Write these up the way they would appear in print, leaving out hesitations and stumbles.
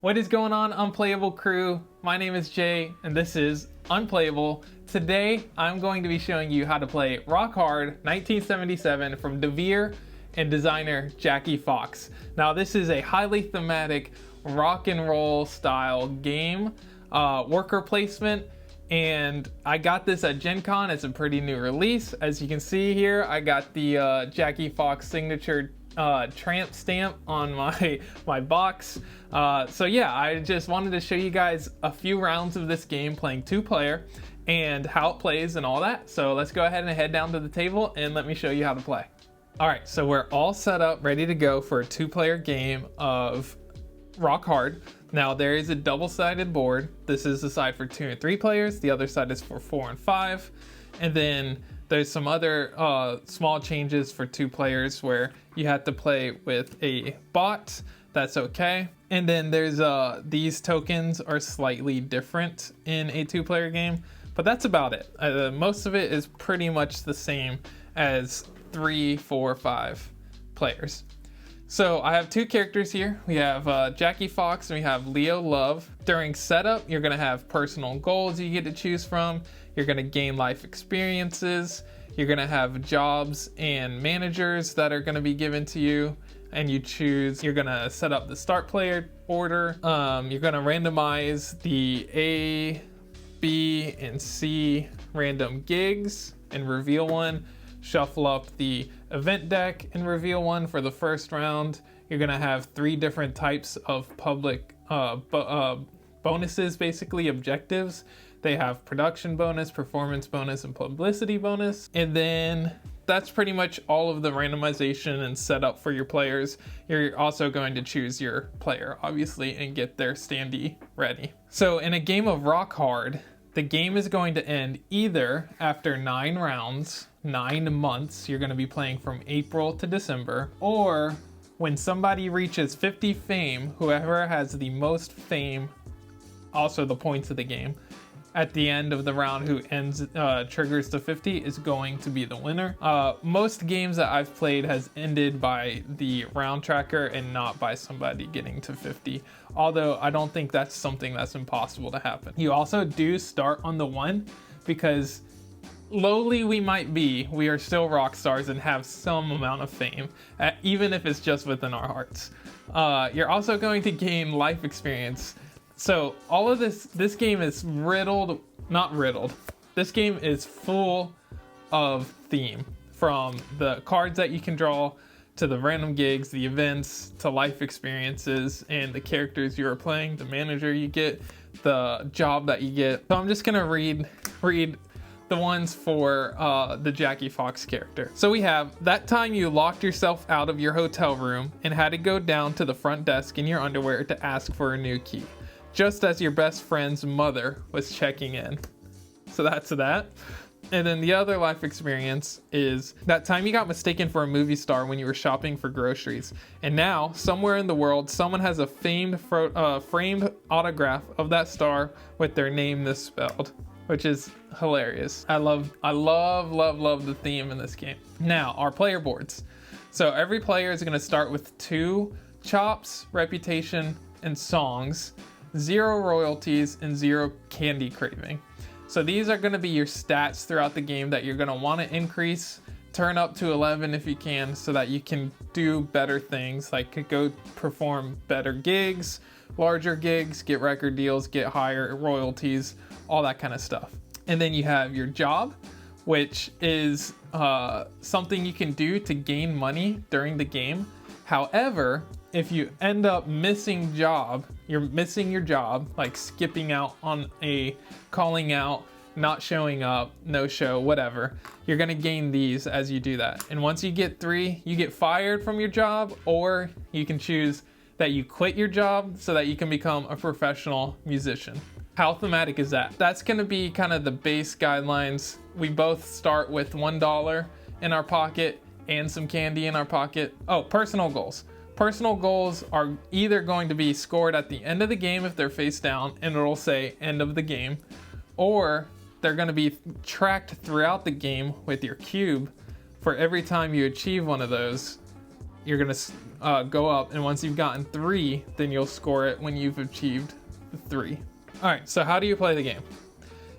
What is going on, Unplayable crew? My name is Jay, and this is Unplayable. Today, I'm going to be showing you how to play Rock Hard 1977 from Devir and designer Jackie Fox. Now, this is a highly thematic rock and roll style game, worker placement, and I got this at Gen Con. It's a pretty new release. As you can see here, I got the Jackie Fox signature tramp stamp on my box. So yeah, I just wanted to show you guys a few rounds of this game playing 2-player and how it plays and all that. So let's go ahead and head down to the table and let me show you how to play. All right, so we're all set up, ready to go for a 2-player game of Rock Hard. Now there is a double-sided board. This is the side for 2 and 3 players. The other side is for 4 and 5. And then there's some other small changes for 2 players where you have to play with a bot. That's okay. And then there's these tokens are slightly different in a 2-player game, but that's about it. Most of it is pretty much the same as 3, 4, 5 players. So I have 2 characters here. We have Jackie Fox and we have Leo Love. During setup, you're gonna have personal goals you get to choose from. You're gonna gain life experiences. You're gonna have jobs and managers that are gonna be given to you, and you're gonna set up the start player order. You're gonna randomize the A, B, and C random gigs and reveal one. Shuffle up the event deck and reveal one for the first round. You're gonna have 3 different types of public bonuses, basically objectives. They have production bonus, performance bonus, and publicity bonus. And then that's pretty much all of the randomization and setup for your players. You're also going to choose your player, obviously, and get their standee ready. So in a game of Rock Hard, the game is going to end either after 9 rounds, 9 months, you're gonna be playing from April to December, or when somebody reaches 50 fame, whoever has the most fame, also the points of the game, at the end of the round who triggers to 50 is going to be the winner. Most games that I've played has ended by the round tracker and not by somebody getting to 50. Although I don't think that's something that's impossible to happen. You also do start on the 1 because lowly we might be, we are still rock stars and have some amount of fame, even if it's just within our hearts. You're also going to gain life experience. So all of this game is not riddled. This game is full of theme, from the cards that you can draw to the random gigs, the events, to life experiences, and the characters you are playing, the manager you get, the job that you get. So I'm just gonna read the ones for the Jackie Fox character. So we have, that time you locked yourself out of your hotel room and had to go down to the front desk in your underwear to ask for a new key, just as your best friend's mother was checking in. So that's that. And then the other life experience is that time you got mistaken for a movie star when you were shopping for groceries. And now, somewhere in the world, someone has a framed autograph of that star with their name misspelled, which is hilarious. I love the theme in this game. Now, our player boards. So every player is gonna start with 2 chops, reputation, and songs, 0 royalties, and 0 candy craving. So these are gonna be your stats throughout the game that you're gonna wanna increase, turn up to 11 if you can, so that you can do better things, like go perform better gigs, larger gigs, get record deals, get higher royalties, all that kind of stuff. And then you have your job, which is something you can do to gain money during the game. However, if you end up missing you're missing your job, like skipping out on calling out, not showing up, no show, whatever, you're gonna gain these as you do that. And once you get 3, you get fired from your job, or you can choose that you quit your job so that you can become a professional musician. How thematic is that? That's gonna be kind of the base guidelines. We both start with $1 in our pocket and some candy in our pocket. Oh, personal goals. Personal goals are either going to be scored at the end of the game if they're face down and it'll say end of the game, or they're going to be tracked throughout the game with your cube. For every time you achieve one of those, you're gonna go up, and once you've gotten 3, then you'll score it when you've achieved 3. All right, so how do you play the game?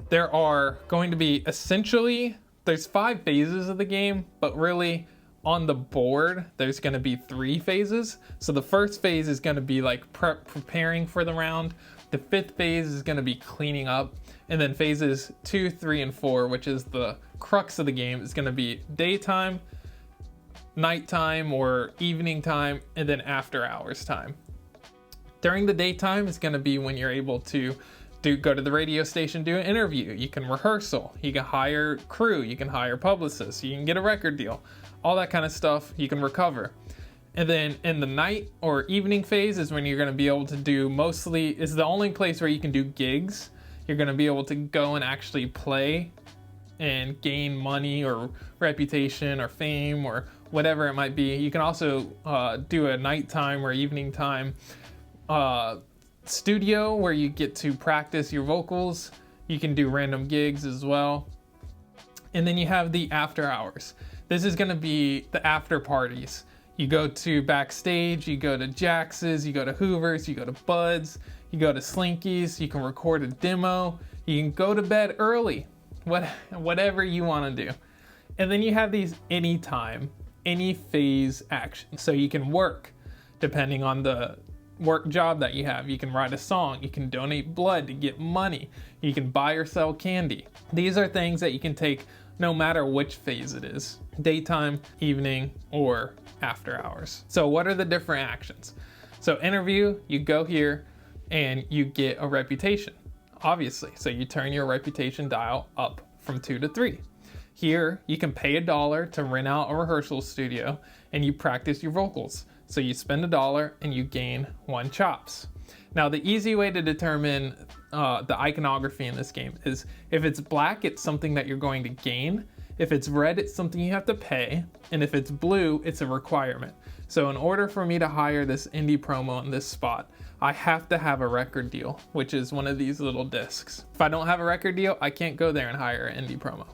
There are going to be essentially, there's 5 phases of the game, but really on the board, there's gonna be 3 phases. So the first phase is gonna be like preparing for the round. The 5th phase is gonna be cleaning up. And then phases 2, 3, and 4, which is the crux of the game, is gonna be daytime, nighttime or evening time, and then after hours time. During the daytime is gonna be when you're able to go to the radio station, do an interview. You can rehearsal, you can hire crew, you can hire publicists, you can get a record deal, all that kind of stuff you can recover. And then in the night or evening phase is when you're gonna be able to do is the only place where you can do gigs. You're gonna be able to go and actually play and gain money or reputation or fame or whatever it might be. You can also do a nighttime or evening time studio where you get to practice your vocals. You can do random gigs as well. And then you have the after hours. This is gonna be the after parties. You go to backstage, you go to Jax's, you go to Hoover's, you go to Bud's, you go to Slinky's, you can record a demo, you can go to bed early, whatever you wanna do. And then you have these anytime, any phase actions. So you can work depending on the work job that you have. You can write a song, you can donate blood to get money, you can buy or sell candy. These are things that you can take no matter which phase it is, daytime, evening, or after hours. So what are the different actions? So interview, you go here and you get a reputation, obviously. So you turn your reputation dial up from 2 to 3. Here, you can pay $1 to rent out a rehearsal studio and you practice your vocals. So you spend $1 and you gain 1 chops. Now the easy way to determine the iconography in this game is if it's black, it's something that you're going to gain. If it's red, it's something you have to pay. And if it's blue, it's a requirement. So in order for me to hire this indie promo in this spot, I have to have a record deal, which is one of these little discs. If I don't have a record deal, I can't go there and hire an indie promo.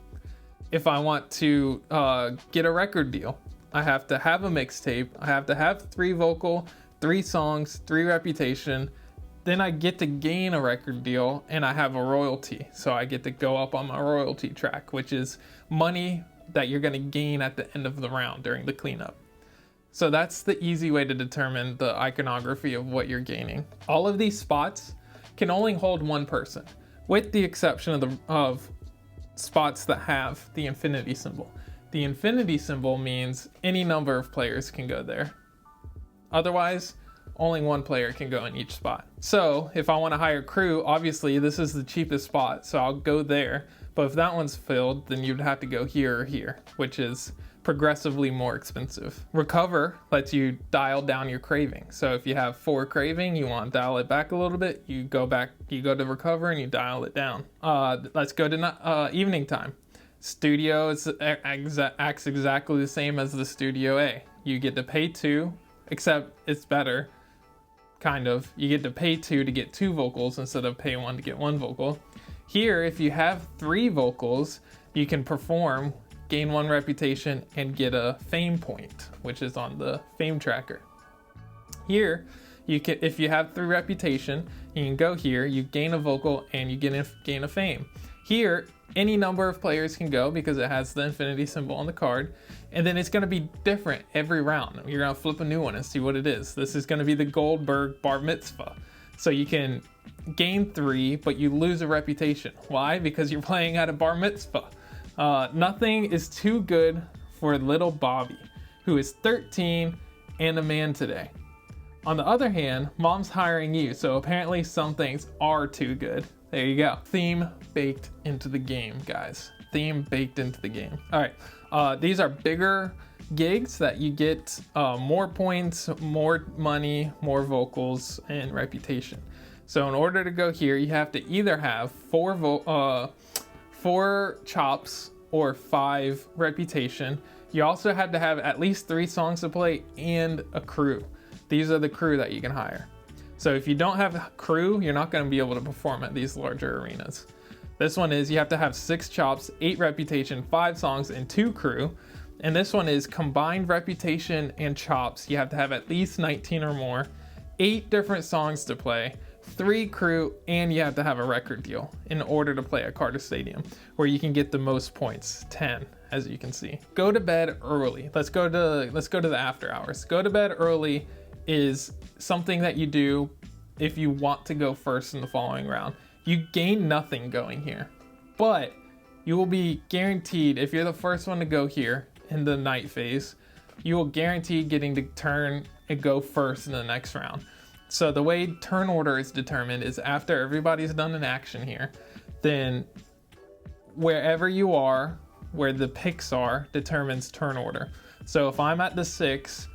If I want to get a record deal, I have to have a mixtape. I have to have 3 vocal, 3 songs, 3 reputation. Then I get to gain a record deal and I have a royalty. So I get to go up on my royalty track, which is money that you're gonna gain at the end of the round during the cleanup. So that's the easy way to determine the iconography of what you're gaining. All of these spots can only hold 1 person, with the exception of spots that have the infinity symbol. The infinity symbol means any number of players can go there. Otherwise, only 1 player can go in each spot. So if I want to hire crew, obviously this is the cheapest spot, so I'll go there. But if that one's filled, then you'd have to go here or here, which is progressively more expensive. Recover lets you dial down your craving. So if you have 4 craving, you want to dial it back a little bit, you go to recover and you dial it down. Let's go to evening time. Studio acts exactly the same as the Studio A. You get to pay 2, except it's better, kind of. You get to pay 2 to get 2 vocals instead of pay 1 to get 1 vocal. Here, if you have 3 vocals, you can perform, gain 1 reputation, and get a fame point, which is on the fame tracker. Here, if you have 3 reputation, you can go here, you gain a vocal, and you gain a fame. Here, any number of players can go because it has the infinity symbol on the card, and then it's going to be different every round. You're going to flip a new one and see what it is. This is going to be the Goldberg Bar Mitzvah. So you can gain 3, but you lose a reputation. Why? Because you're playing at a bar mitzvah. Nothing is too good for little Bobby, who is 13 and a man today. On the other hand, mom's hiring you, so apparently some things are too good. There you go. Theme baked into the game, guys. Theme baked into the game. All right, these are bigger gigs that you get more points, more money, more vocals, and reputation. So in order to go here, you have to either have 4 chops or 5 reputation. You also have to have at least 3 songs to play and a crew. These are the crew that you can hire. So if you don't have a crew, you're not going to be able to perform at these larger arenas. This one is you have to have 6 chops, 8 reputation, 5 songs, and 2 crew. And this one is combined reputation and chops. You have to have at least 19 or more, 8 different songs to play, 3 crew, and you have to have a record deal in order to play at Carter Stadium, where you can get the most points, 10, as you can see. Go to bed early. Let's go to the after hours. Go to bed early is something that you do if you want to go first in the following round. You gain nothing going here, but you will be guaranteed, if you're the first one to go here in the night phase, you will guarantee getting to turn and go first in the next round. So the way turn order is determined is after everybody's done an action here, then wherever you are, where the picks are, determines turn order. So if I'm at the 6,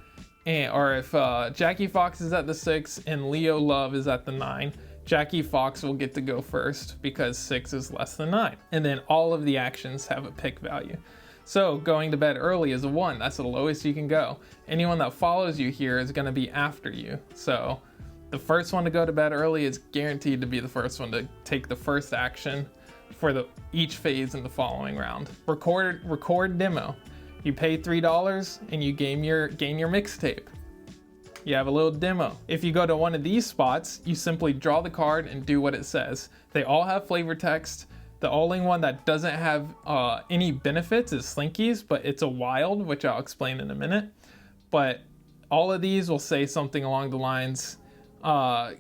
or if Jackie Fox is at the 6 and Leo Love is at the 9, Jackie Fox will get to go first because 6 is less than 9. And then all of the actions have a pick value. So going to bed early is a 1. That's the lowest you can go. Anyone that follows you here is going to be after you. So the first one to go to bed early is guaranteed to be the first one to take the first action for each phase in the following round. Record demo. You pay $3 and you gain your mixtape. You have a little demo. If you go to one of these spots, you simply draw the card and do what it says. They all have flavor text. The only one that doesn't have any benefits is Slinky's, but it's a wild, which I'll explain in a minute. But all of these will say something along the lines,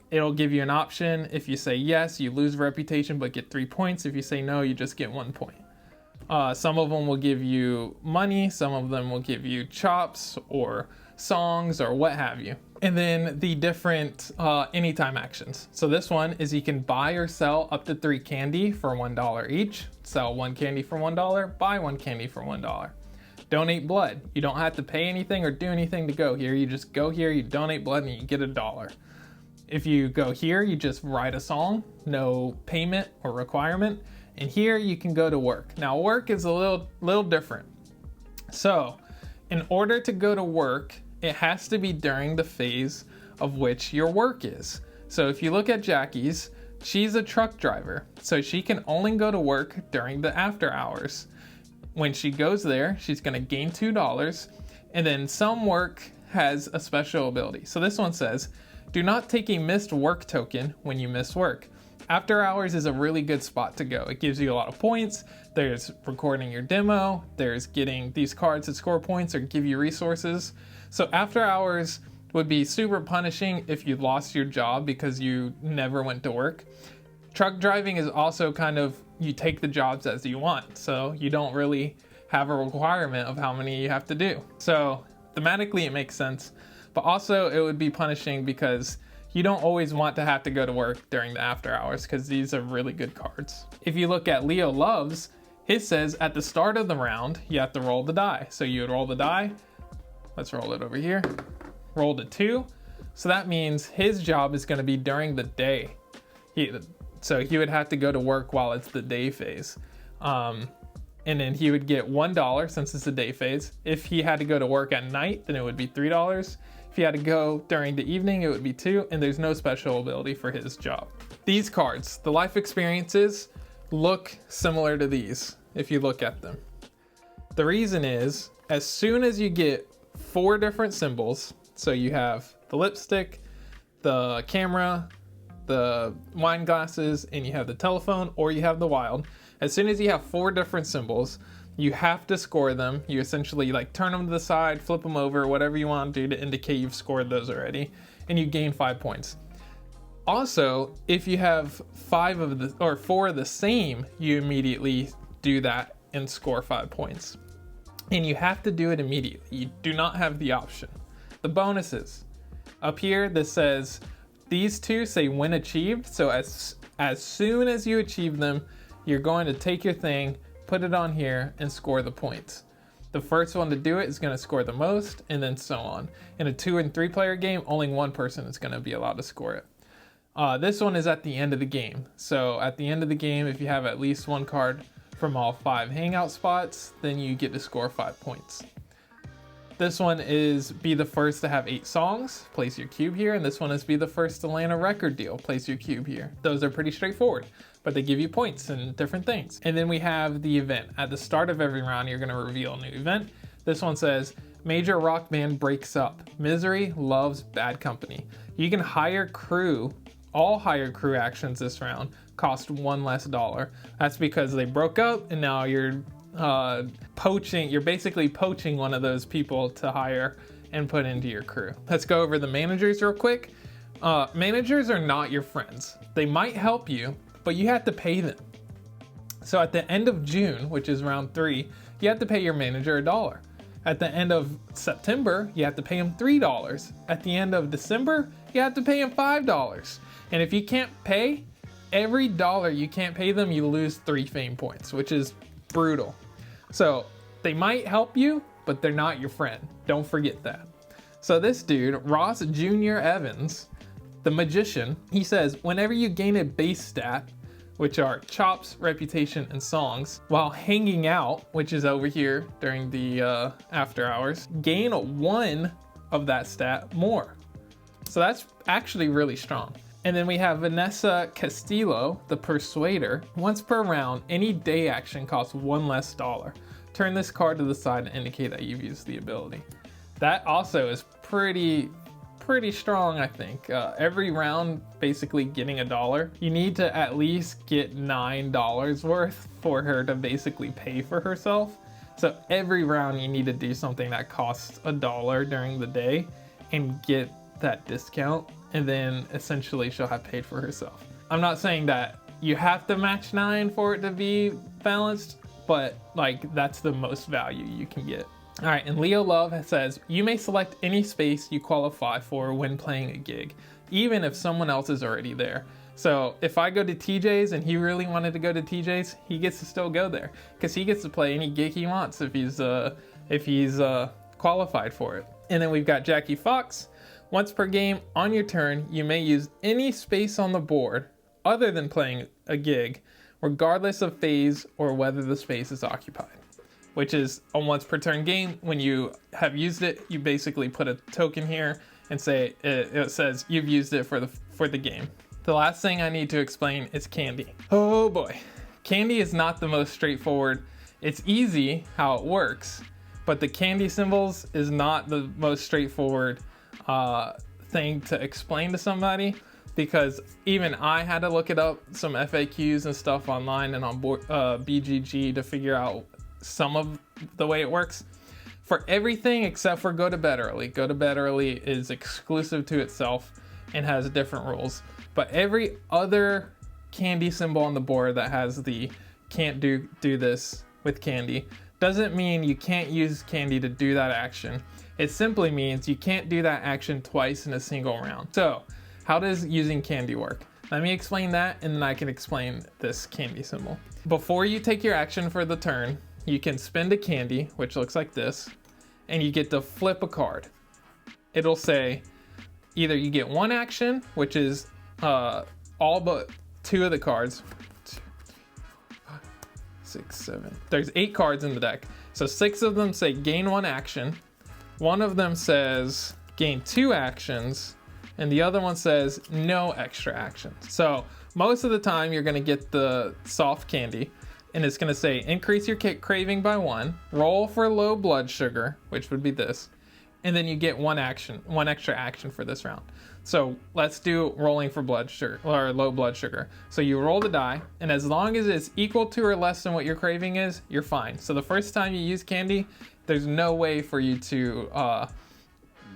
it'll give you an option. If you say yes, you lose reputation but get 3 points. If you say no, you just get 1 point. Some of them will give you money, some of them will give you chops or songs or what have you. And then the different anytime actions. So this one is you can buy or sell up to 3 candy for $1 each. Sell 1 candy for $1, buy 1 candy for $1. Donate blood. You don't have to pay anything or do anything to go here. You just go here, you donate blood, and you get $1. If you go here, you just write a song, no payment or requirement. And here you can go to work. Now work is a little different. So in order to go to work, it has to be during the phase of which your work is. So if you look at Jackie's, she's a truck driver. So she can only go to work during the after hours. When she goes there, she's gonna gain $2. And then some work has a special ability. So this one says, do not take a missed work token when you miss work. After hours is a really good spot to go. It gives you a lot of points. There's recording your demo. There's getting these cards that score points or give you resources. So after hours would be super punishing if you lost your job because you never went to work. Truck driving is also kind of, you take the jobs as you want. So you don't really have a requirement of how many you have to do. So thematically it makes sense, but also it would be punishing because you don't always want to have to go to work during the after hours because these are really good cards. If you look at Leo Love's, his says at the start of the round, you have to roll the die. So you would roll the die. Let's roll it over here. Rolled a 2. So that means his job is going to be during the day. So he would have to go to work while it's the day phase. And then he would get $1 since it's a day phase. If he had to go to work at night, then it would be $3. If he had to go during the evening, it would be 2, and there's no special ability for his job. These cards, the life experiences, look similar to these if you look at them. The reason is, as soon as you get 4 different symbols, so you have the lipstick, the camera, the wine glasses, and you have the telephone, or you have the wild, as soon as you have 4 different symbols, you have to score them. You essentially turn them to the side, flip them over, whatever you want to do to indicate you've scored those already, and you gain 5 points. Also, if you have 4 of the same, you immediately do that and score 5 points. And you have to do it immediately. You do not have the option. The bonuses. Up here, this says, these 2 say when achieved. So as soon as you achieve them, you're going to take your thing, put it on here, and score the points. The first one to do it is going to score the most, and then so on. In a 2 and 3 player game, only one person is going to be allowed to score it. This one is at the end of the game. So at the end of the game, if you have at least 1 card from all 5 hangout spots, then you get to score 5 points. This one is be the first to have 8 songs, place your cube here, and this one is be the first to land a record deal, place your cube here. Those are pretty straightforward, but they give you points and different things. And then we have the event. At the start of every round, you're gonna reveal a new event. This one says, major rock band breaks up. Misery loves bad company. You can hire crew. All hired crew actions this round cost $1 less. That's because they broke up and now you're poaching. You're basically poaching one of those people to hire and put into your crew. Let's go over the managers real quick. Managers are not your friends. They might help you, but you have to pay them. So at the end of June, which is round 3, you have to pay your manager $1. At the end of September, you have to pay him $3. At the end of December, you have to pay him $5. And if you can't pay, every dollar you can't pay them, you lose 3 fame points, which is brutal. So they might help you, but they're not your friend. Don't forget that. So this dude, Ross Jr. Evans, the magician, he says, whenever you gain a base stat, which are chops, reputation, and songs, while hanging out, which is over here during the after hours, gain 1 of that stat more. So that's actually really strong. And then we have Vanessa Castillo, the Persuader. Once per round, any day action costs $1 less. Turn this card to the side to indicate that you've used the ability. That also is pretty strong, I think. Every round basically getting $1. You need to at least get $9 worth for her to basically pay for herself. So every round you need to do something that costs $1 during the day and get that discount, and then essentially she'll have paid for herself. I'm not saying that you have to match 9 for it to be balanced, but like that's the most value you can get. All right, and Leo Love says, you may select any space you qualify for when playing a gig, even if someone else is already there. So if I go to TJ's and he really wanted to go to TJ's, he gets to still go there because he gets to play any gig he wants if he's qualified for it. And then we've got Jackie Fox. Once per game, on your turn, you may use any space on the board other than playing a gig, regardless of phase or whether the space is occupied. Which is a once per turn game. When you have used it, you basically put a token here and say it says you've used it for the game. The last thing I need to explain is candy. Oh boy, candy is not the most straightforward. It's easy how it works, but the candy symbols is not the most straightforward thing to explain to somebody, because even I had to look it up, some FAQs and stuff online and on BGG to figure out some of the way it works. For everything except for Go to Bed Early. Go to Bed Early is exclusive to itself and has different rules. But every other candy symbol on the board that has the can't do this with candy doesn't mean you can't use candy to do that action. It simply means you can't do that action twice in a single round. So how does using candy work? Let me explain that and then I can explain this candy symbol. Before you take your action for the turn, you can spend a candy, which looks like this, and you get to flip a card. It'll say either you get 1 action, which is all but 2 of the cards. 2, 5, 6, 7. There's 8 cards in the deck. So 6 of them say gain 1 action. 1 of them says gain 2 actions. And the other one says no extra actions. So most of the time you're gonna get the soft candy, and it's gonna say increase your craving by 1, roll for low blood sugar, which would be this, and then you get 1 extra action for this round. So let's do rolling for blood sugar or low blood sugar. So you roll the die, and as long as it's equal to or less than what your craving is, you're fine. So the first time you use candy, there's no way for you to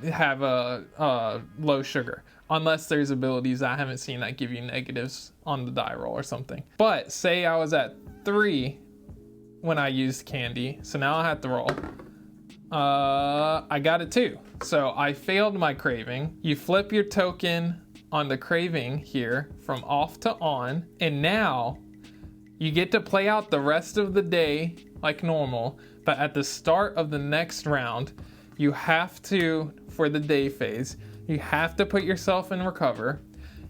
have a low sugar, unless there's abilities I haven't seen that give you negatives on the die roll or something. But say I was at 3 when I used candy, so now I have to roll. I got a 2, so I failed my craving. You flip your token on the craving here from off to on, and now you get to play out the rest of the day like normal, but at the start of the next round, you have to, for the day phase, you have to put yourself in recover.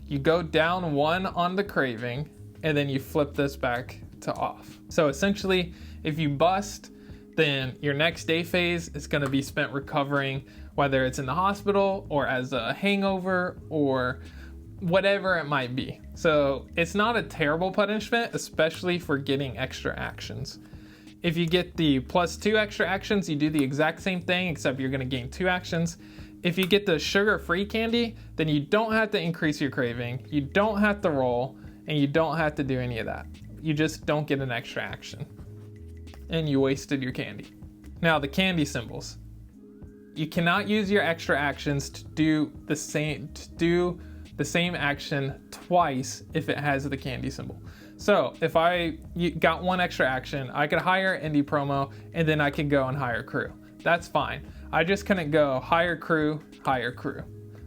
You go down 1 on the craving, and then you flip this back to off. So essentially, if you bust, then your next day phase is gonna be spent recovering, whether it's in the hospital or as a hangover or whatever it might be. So it's not a terrible punishment, especially for getting extra actions. If you get the +2 extra actions, you do the exact same thing, except you're gonna gain 2 actions. If you get the sugar-free candy, then you don't have to increase your craving, you don't have to roll, and you don't have to do any of that. You just don't get an extra action. And you wasted your candy. Now the candy symbols. You cannot use your extra actions to do the same action twice if it has the candy symbol. So if I got 1 extra action, I could hire indie promo and then I could go and hire crew. That's fine. I just couldn't go hire crew,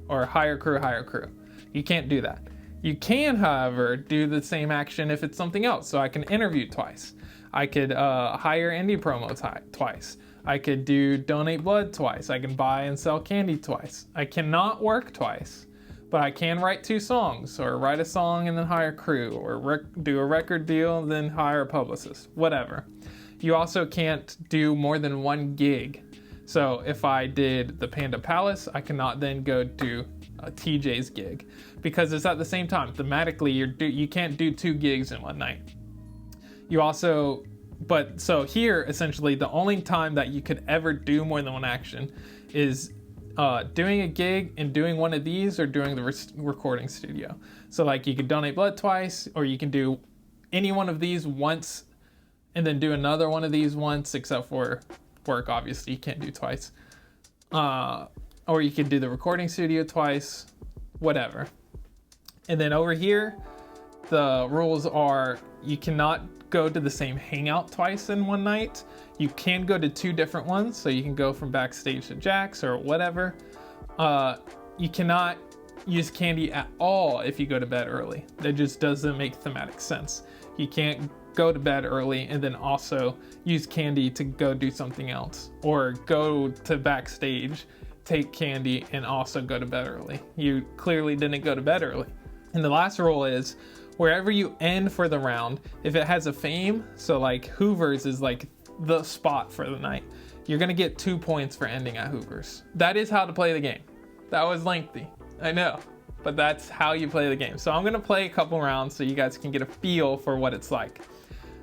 or hire crew. You can't do that. You can, however, do the same action if it's something else. So I can interview twice. I could hire indie promo twice. I could do donate blood twice. I can buy and sell candy twice. I cannot work twice, but I can write 2 songs, or write a song and then hire crew, or do a record deal and then hire a publicist, whatever. You also can't do more than 1 gig. So if I did the Panda Palace, I cannot then go do TJ's gig, because it's at the same time. Thematically, you can't do 2 gigs in one night. You also, so here, essentially, the only time that you could ever do more than 1 action is doing a gig and doing one of these, or doing the recording studio. So like you could donate blood twice, or you can do any one of these once and then do another one of these once, except for work, obviously you can't do twice. Or you could do the recording studio twice, whatever. And then over here, the rules are you cannot go to the same hangout twice in one night. You can go to 2 different ones, so you can go from backstage to Jack's or whatever. You cannot use candy at all if you go to bed early. That just doesn't make thematic sense. You can't go to bed early and then also use candy to go do something else, or go to backstage, take candy, and also go to bed early. You clearly didn't go to bed early. And the last rule is wherever you end for the round, if it has a fame, so like Hoover's is like the spot for the night, you're gonna get 2 points for ending at Hoover's. That is how to play the game. That was lengthy, I know, but that's how you play the game. So I'm gonna play a couple rounds so you guys can get a feel for what it's like.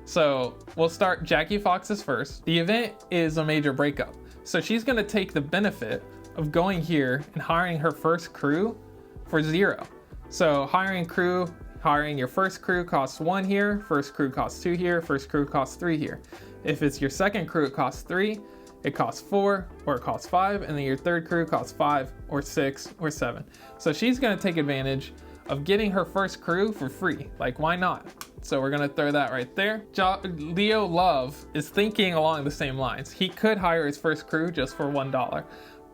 So we'll start Jackie Fox's first. The event is a major breakup. So she's gonna take the benefit of going here and hiring her first crew for 0. So hiring your first crew costs 1 here, first crew costs 2 here, first crew costs 3 here. If it's your second crew, it costs 3, it costs 4, or it costs 5, and then your third crew costs 5, or 6, or 7. So she's gonna take advantage of getting her first crew for free. Like, why not? So we're gonna throw that right there. Leo Love is thinking along the same lines. He could hire his first crew just for $1,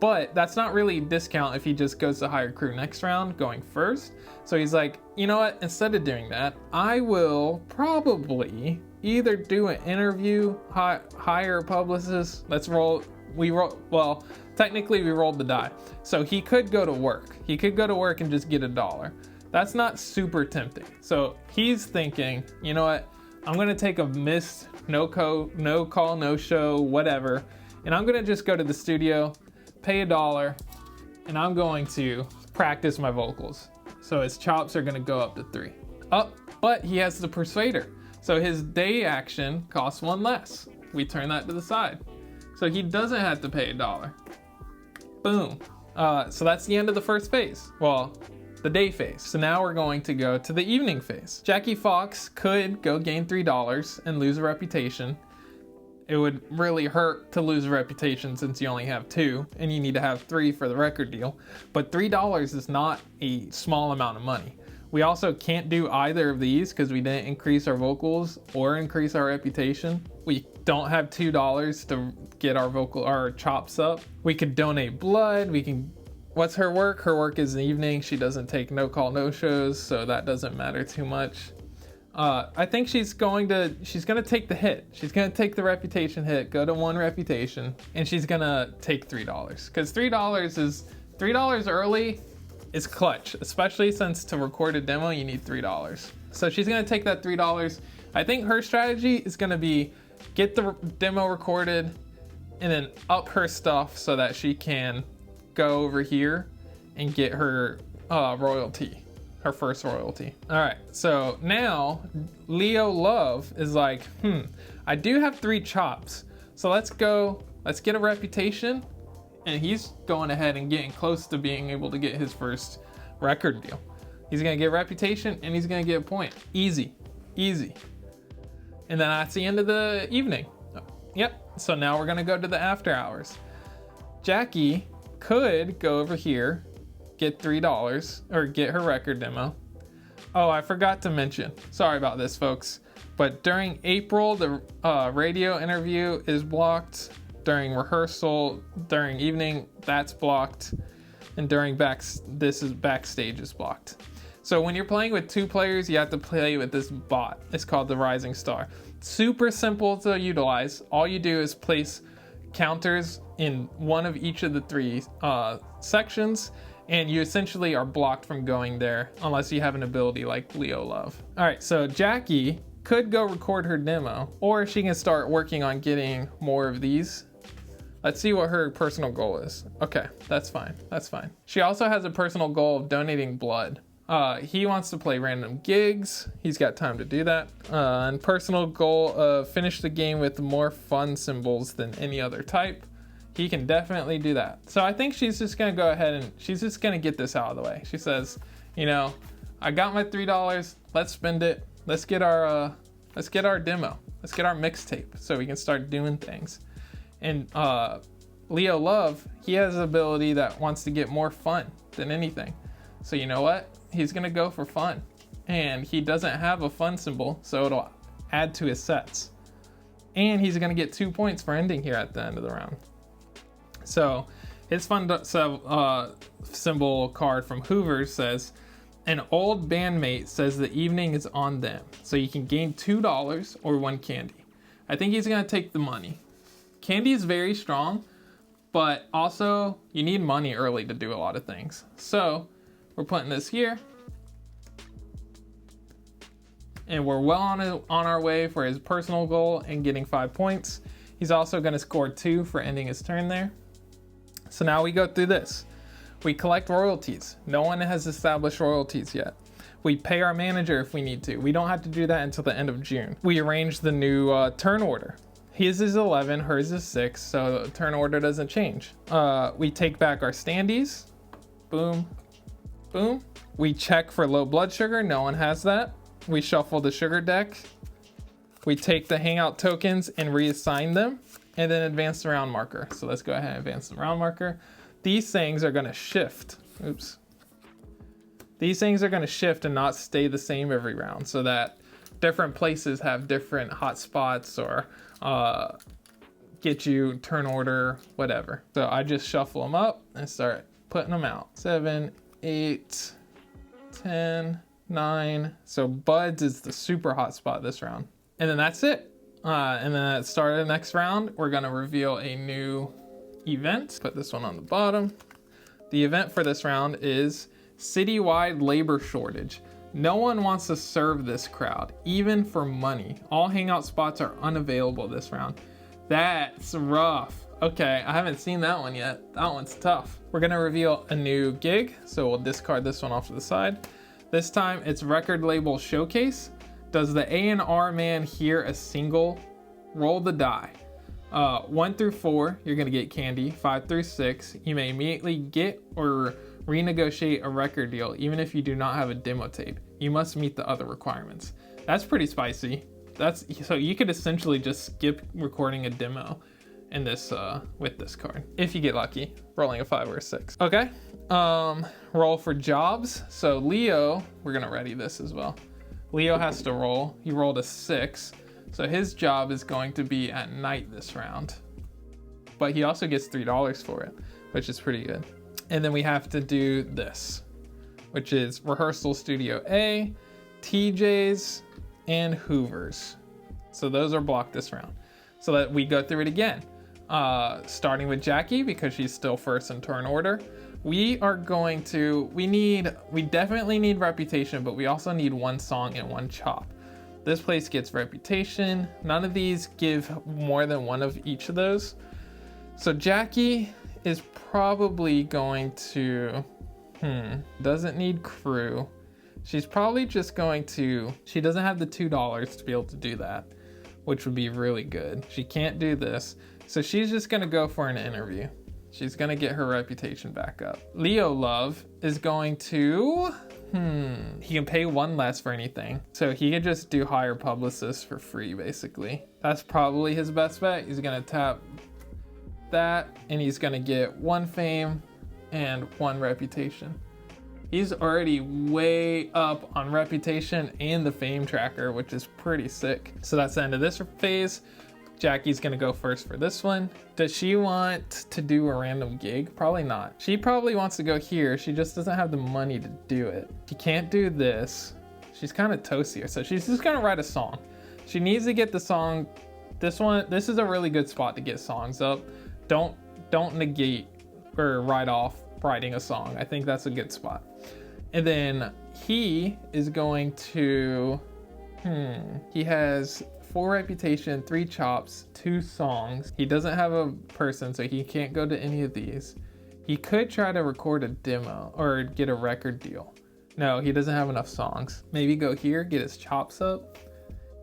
but that's not really a discount if he just goes to hire crew next round, going first. So he's like, you know what, instead of doing that, I will probably either do an interview, hire a publicist. Well, technically we rolled the die. So he could go to work. He could go to work and just get $1. That's not super tempting. So he's thinking, you know what, I'm gonna take a missed no call, no show, whatever, and I'm gonna just go to the studio, pay $1, and I'm going to practice my vocals. So his chops are gonna go up to 3. But he has the Persuader. So his day action costs 1 less. We turn that to the side. So he doesn't have to pay $1. Boom. So that's the end of the first phase. Well, the day phase. So now we're going to go to the evening phase. Jackie Fox could go gain $3 and lose a reputation. It would really hurt to lose a reputation since you only have 2 and you need to have 3 for the record deal. But $3 is not a small amount of money. We also can't do either of these because we didn't increase our vocals or increase our reputation. We don't have $2 to get our chops up. We could donate blood. What's her work? Her work is in the evening. She doesn't take no call, no shows, so that doesn't matter too much. I think she's gonna take the hit. She's gonna take the reputation hit, go to 1 reputation, and she's gonna take $3. Because $3 early is clutch, especially since to record a demo you need $3. So she's gonna take that $3. I think her strategy is gonna be get the demo recorded and then up her stuff so that she can go over here and get her royalty, her first royalty. All right, so now Leo Love is like, I do have 3 chops. So let's get a reputation. And he's going ahead and getting close to being able to get his first record deal. He's gonna get reputation and he's gonna get a point. Easy, easy. And then that's the end of the evening. Yep, so now we're gonna go to the after hours. Jackie could go over here, get $3, or get her record demo. Oh, I forgot to mention, sorry about this folks, but during April, the radio interview is blocked. During rehearsal, during evening, that's blocked. And during backstage is blocked. So when you're playing with 2 players, you have to play with this bot. It's called the Rising Star. Super simple to utilize. All you do is place counters in one of each of the 3 sections, and you essentially are blocked from going there unless you have an ability like Leo Love. All right, so Jackie could go record her demo, or she can start working on getting more of these. Let's see what her personal goal is. Okay, that's fine, that's fine. She also has a personal goal of donating blood. He wants to play random gigs. He's got time to do that. And personal goal of finish the game with more fun symbols than any other type. He can definitely do that. So I think she's just gonna go ahead and she's just gonna get this out of the way. She says, you know, I got my $3, let's spend it. Let's get our demo. Let's get our mixtape so we can start doing things. And Leo Love, he has an ability that wants to get more fun than anything. So you know what? He's gonna go for fun. And he doesn't have a fun symbol, so it'll add to his sets. And he's gonna get 2 points for ending here at the end of the round. So his fun symbol card from Hoover says, an old bandmate says the evening is on them. So you can gain $2 or 1 candy. I think he's gonna take the money. Candy is very strong, but also you need money early to do a lot of things. So we're putting this here. And we're well on our way for his personal goal and getting 5 points. He's also gonna score 2 for ending his turn there. So now we go through this. We collect royalties. No one has established royalties yet. We pay our manager if we need to. We don't have to do that until the end of June. We arrange the new turn order. His is 11, hers is 6, so the turn order doesn't change. We take back our standees. Boom, boom. We check for low blood sugar, no one has that. We shuffle the sugar deck. We take the hangout tokens and reassign them, and then advance the round marker. So let's go ahead and advance the round marker. These things are gonna shift. Oops. These things are gonna shift and not stay the same every round, so that different places have different hot spots or get you turn order, whatever. So I just shuffle them up and start putting them out. 7, 8, 10, 9. So Buds is the super hot spot this round. And then that's it. And then at the start of the next round, we're gonna reveal a new event. Put this one on the bottom. The event for this round is citywide labor shortage. No one wants to serve this crowd, even for money. All hangout spots are unavailable this round. That's rough. Okay, I haven't seen that one yet. That one's tough. We're gonna reveal a new gig, so we'll discard this one off to the side. This time it's record label showcase. Does the A&R man hear a single? Roll the die. 1 through 4, you're gonna get candy. 5 through 6, you may immediately get or renegotiate a record deal, even if you do not have a demo tape. You must meet the other requirements. That's pretty spicy. So you could essentially just skip recording a demo in this with this card if you get lucky, rolling a 5 or a 6. Okay, roll for jobs. So Leo, we're gonna ready this as well. Leo has to roll. He rolled a 6, so his job is going to be at night this round, but he also gets $3 for it, which is pretty good. And then we have to do this, which is Rehearsal Studio A, TJ's, and Hoover's. So those are blocked this round. So that we go through it again, starting with Jackie because she's still first in turn order. We definitely need reputation, but we also need 1 song and 1 chop. This place gets reputation. None of these give more than 1 of each of those. So Jackie is probably going to, doesn't need crew, She's probably just going to, she doesn't have the $2 to be able to do that, which would be really good. She can't do this. So she's just gonna go for an interview. She's gonna get her reputation back up. Leo Love is going to, he can pay one less for anything. So he can just do hire publicists for free, basically. That's probably his best bet. He's gonna tap that and he's gonna get 1 fame and 1 reputation. He's already way up on reputation and the fame tracker, which is pretty sick. So that's the end of this phase. Jackie's gonna go first for this one. Does she want to do a random gig? Probably not. She probably wants to go here. She just doesn't have the money to do it. She can't do this. She's kind of toasty, so she's just gonna write a song. She needs to get the song. This is a really good spot to get songs up. Don't negate or write off writing a song. I think that's a good spot. And then he is going to, he has 4 reputation, 3 chops, 2 songs. He doesn't have a person, so he can't go to any of these. He could try to record a demo or get a record deal. No, he doesn't have enough songs. Maybe go here, get his chops up.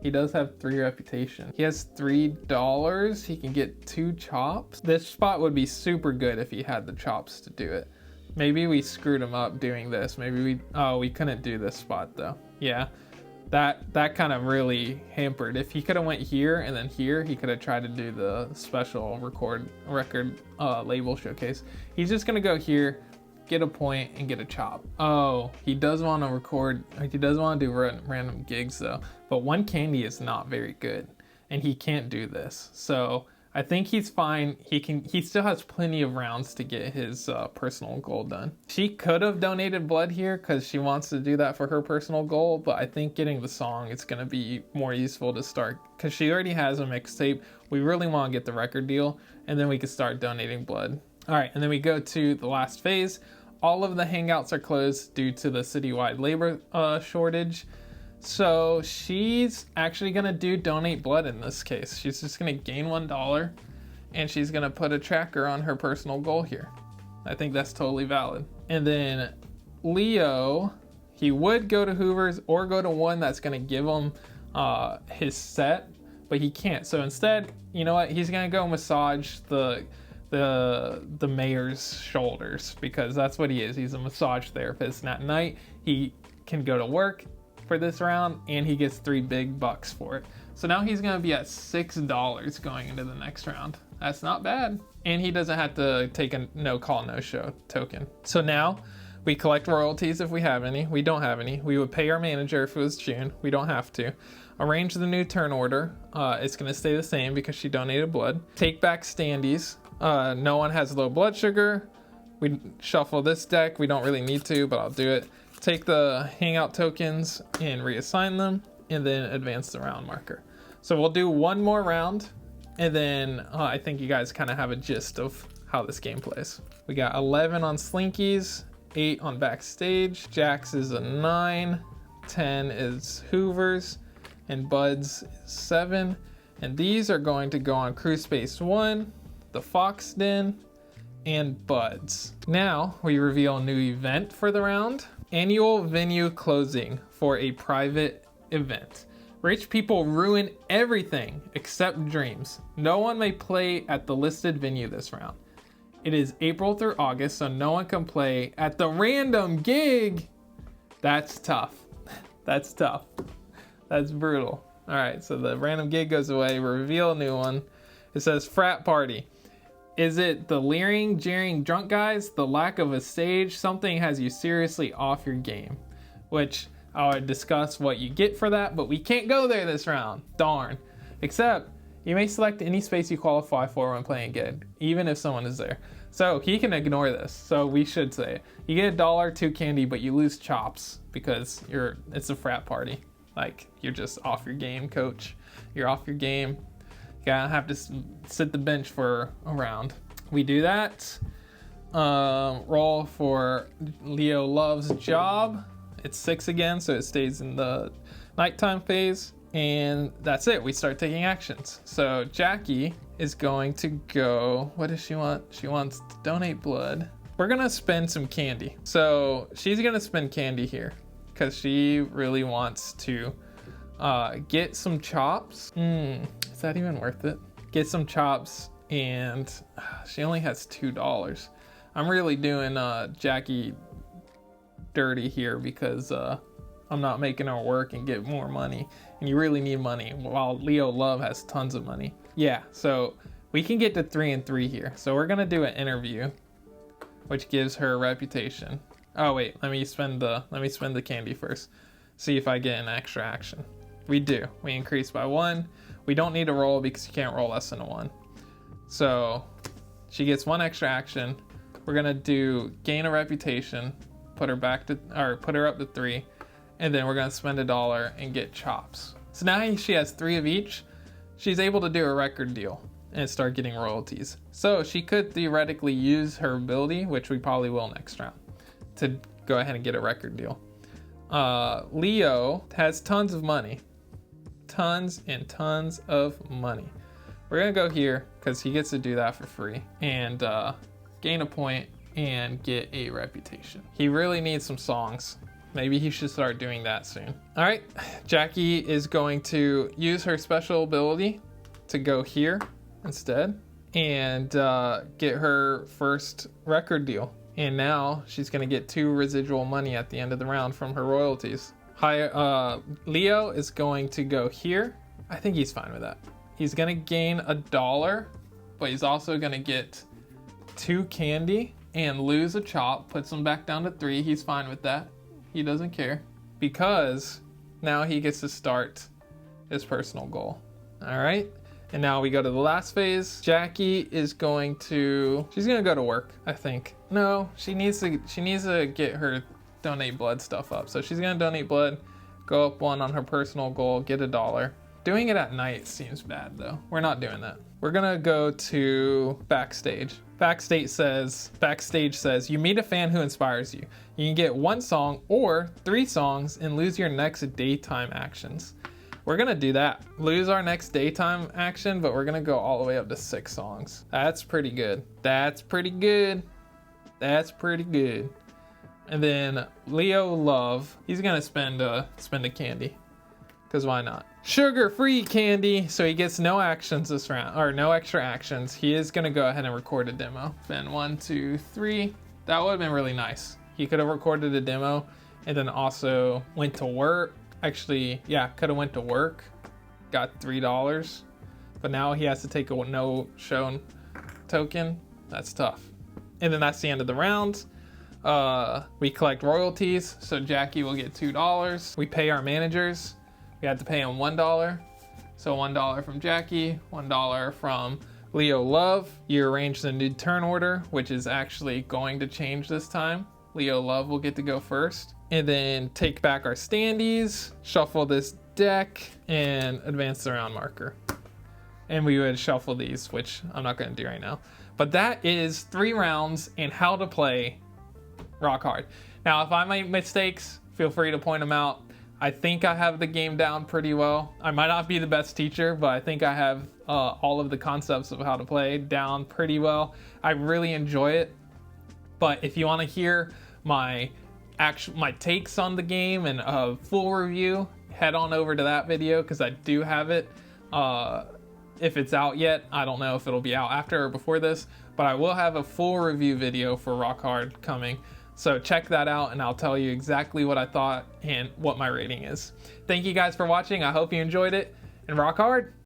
He does have 3 reputation. He has $3. He can get 2 chops. This spot would be super good if he had the chops to do it. Maybe we screwed him up doing this. Maybe we couldn't do this spot though. Yeah, that kind of really hampered. If he could have went here and then here, he could have tried to do the special record label showcase. He's just gonna go here, get a point and get a chop. Oh, he does want to record, he does want to do random gigs though, but 1 candy is not very good and he can't do this. So I think he's fine. He still has plenty of rounds to get his personal goal done. She could have donated blood here because she wants to do that for her personal goal, but I think getting the song is gonna be more useful to start because she already has a mixtape. We really want to get the record deal and then we can start donating blood. All right, and then we go to the last phase. All of the hangouts are closed due to the citywide labor shortage. So she's actually gonna do donate blood in this case. She's just gonna gain $1 and she's gonna put a tracker on her personal goal here. I think that's totally valid. And then Leo, he would go to Hoover's or go to one that's gonna give him his set, but he can't. So instead, you know what? He's gonna go massage the mayor's shoulders because that's what he is. He's a massage therapist. And at night, he can go to work for this round and he gets 3 big bucks for it. So now he's gonna be at $6 going into the next round. That's not bad. And he doesn't have to take a no call, no show token. So now we collect royalties if we have any. We don't have any. We would pay our manager if it was June. We don't have to. Arrange the new turn order. It's gonna stay the same because she donated blood. Take back standees. No one has low blood sugar. We shuffle this deck. We don't really need to, but I'll do it. Take the hangout tokens and reassign them and then advance the round marker. So we'll do 1 more round and then I think you guys kind of have a gist of how this game plays. We got 11 on Slinkies, 8 on Backstage, Jax is a 9, 10 is Hoover's, and Bud's is 7. And these are going to go on Crew Space 1, the Fox Den, and Bud's. Now we reveal a new event for the round. Annual venue closing for a private event. Rich people ruin everything except dreams. No one may play at the listed venue this round. It is April through August, so no one can play at the random gig. That's tough. That's tough. That's brutal. All right, so the random gig goes away. We reveal a new one. It says frat party. Is it the leering, jeering drunk guys? The lack of a stage? Something has you seriously off your game. Which I'll discuss what you get for that, but we can't go there this round. Darn. Except, you may select any space you qualify for when playing gig, even if someone is there. So he can ignore this, so we should say it. You get $1, 2 candy, but you lose chops because it's a frat party. Like, you're just off your game, coach. You're off your game. You gotta have to sit the bench for a round. We do that. Roll for Leo Love's job. It's 6 again, so it stays in the nighttime phase. And that's it. We start taking actions. So Jackie is going to go. What does she want? She wants to donate blood. We're gonna spend some candy. So she's gonna spend candy here because she really wants to get some chops. Is that even worth it? Get some chops, and she only has $2. I'm really doing Jackie dirty here because I'm not making her work and get more money, and you really need money while Leo Love has tons of money. Yeah, so we can get to 3 and 3 here. So we're gonna do an interview, which gives her a reputation. Oh wait, let me spend the candy first. See if I get an extra action. We do. We increase by 1. We don't need to roll because you can't roll less than a 1. So she gets 1 extra action. We're gonna do gain a reputation, put her up to 3, and then we're gonna spend $1 and get chops. So now she has 3 of each. She's able to do a record deal and start getting royalties. So she could theoretically use her ability, which we probably will next round, to go ahead and get a record deal. Leo has tons of money. Tons and tons of money. We're gonna go here because he gets to do that for free and gain a point and get a reputation. He really needs some songs. Maybe he should start doing that soon. All right, Jackie is going to use her special ability to go here instead and get her first record deal. And now she's gonna get 2 residual money at the end of the round from her royalties. Leo is going to go here. I think he's fine with that. He's gonna gain $1, but he's also gonna get 2 candy and lose a chop, puts him back down to 3. He's fine with that. He doesn't care because now he gets to start his personal goal. All right. And now we go to the last phase. Jackie is going to, she's gonna go to work, I think. No, she needs to get her donate blood stuff up. So she's gonna donate blood, go up 1 on her personal goal, get $1. Doing it at night seems bad though. We're not doing that. We're gonna go to backstage. Backstage says, you meet a fan who inspires you. You can get 1 song or 3 songs and lose your next daytime actions. We're gonna do that. Lose our next daytime action, but we're gonna go all the way up to 6 songs. That's pretty good. That's pretty good. That's pretty good. And then Leo Love, he's gonna spend a candy, because why not? Sugar-free candy, so he gets no actions this round, or no extra actions. He is gonna go ahead and record a demo. Then 1, 2, 3. That would have been really nice. He could have recorded a demo and then also went to work. Actually, yeah, could have went to work, got $3, but now he has to take a no shown token. That's tough. And then that's the end of the round. We collect royalties, so Jackie will get $2. We pay our managers. We have to pay him $1. So $1 from Jackie, $1 from Leo Love. You arrange the new turn order, which is actually going to change this time. Leo Love will get to go first. And then take back our standees, shuffle this deck, and advance the round marker. And we would shuffle these, which I'm not gonna do right now. But that is 3 rounds and how to play Rock Hard. Now, if I make mistakes, feel free to point them out. I think I have the game down pretty well. I might not be the best teacher, but I think I have all of the concepts of how to play down pretty well. I really enjoy it. But if you wanna hear my takes on the game and a full review, head on over to that video because I do have it. If it's out yet, I don't know if it'll be out after or before this, but I will have a full review video for Rock Hard coming. So check that out and I'll tell you exactly what I thought and what my rating is. Thank you guys for watching. I hope you enjoyed it, and rock hard.